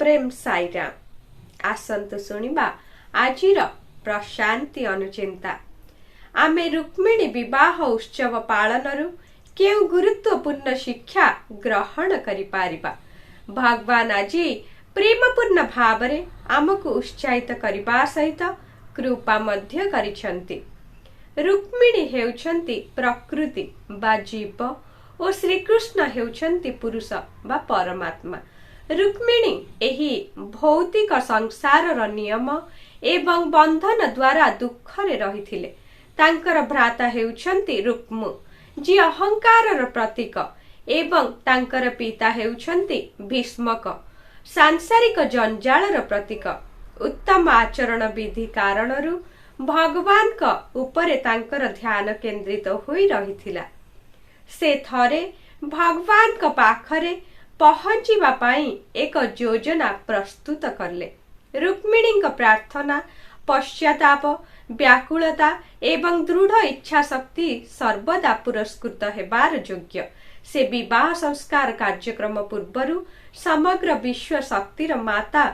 प्रेम साईराम। आसंतु सुनिबा आजिर प्रशांति अनुचिंता। आमे रुक्मिणी विवाह उत्सव पालनरु केउ गुरुत्वपूर्ण शिक्षा ग्रहण करि पारिबा। भगवान आज प्रेमपूर्ण भावरे आमको उत्साहित करिबा सहित कृपा मध्य करिछन्ति। रुक्मिणी हेउछन्ति प्रकृति बा जीव और श्रीकृष्ण हेउछन्ति पुरुष बा परमात्मा। रुक्मिणी एही भौतिक संसारर नियम एवं बंधन द्वारा दुखरे रहिथिले। तांकर भ्राता हेउछन्ति रुक्मु जी अहंकारर प्रतीक एवं तांकर पिता हेउछन्ति भीष्मक सांसारिक जंजालर प्रतीक। उत्तम आचरण विधि कारणरु भगवान का उपरे तांकर ध्यान केंद्रित होई रहिथिला। से थरे भगवान का पाखरे पहुंचीबा पाई एक योजना प्रस्तुत करले। रुक्मिणी का प्रार्थना, पश्चाताप, व्याकुलता एवं दृढ़ इच्छा शक्ति सर्वदा पुरस्कृत हेबार योग्य। से विवाह संस्कार कार्यक्रम पूर्वरु समग्र विश्व शक्तिर माता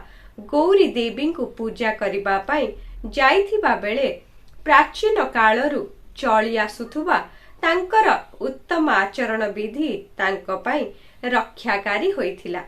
गौरी देवी को पूजा करिबा पाई जाइथिबा बेले प्राचीन कालरु चली आसुथुबा तांकर उत्तम आचरण विधि तांको पाई रक्षाकारी होइथिला।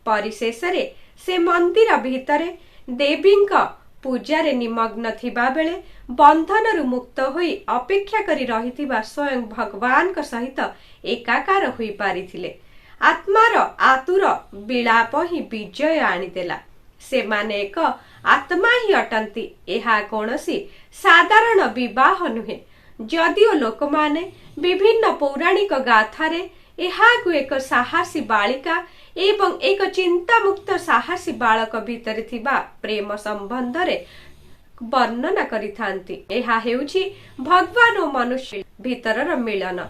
परिशेषरे से मंदिर भितरे देवींका पूजारे निमग्न थिबा बेले बंधनरु मुक्त होई अपेक्षा करी रहिथिबा स्वयं भगवान का सहित एकाकार होई पारिथिले। आत्मार आतुर विलाप ही विजय आनिदेला। से माने एक आत्मा ही अटंती। एहा कोनसी साधारण विवाह नुहे। जदिओ लोक माने विभिन्न पौराणिक गाथारे एहाकु एक साहसी बालिका एवं एक चिंता मुक्त साहसी बालक भितरे थिबा प्रेम संबंध रे वर्णना करिथांती। एहा हेउछि भगवान और मनुष्य भितरर मिलन।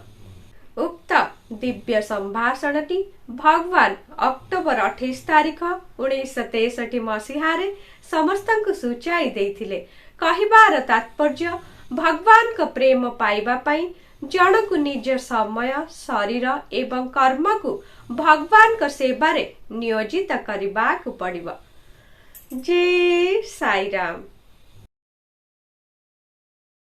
उक्त दिव्य संभाषणटी भगवान अक्टोबर 28 तारिख 1963 मसीहारे समस्तंकु सूचाई देइथिले। कहिबार तात्पर्य भगवान को प्रेम पाइबा पाई जनकु निज समय, शरीर एवं कर्म को भगवान को सेवारे नियोजित करिबाकु पड़िबो। जय साईराम।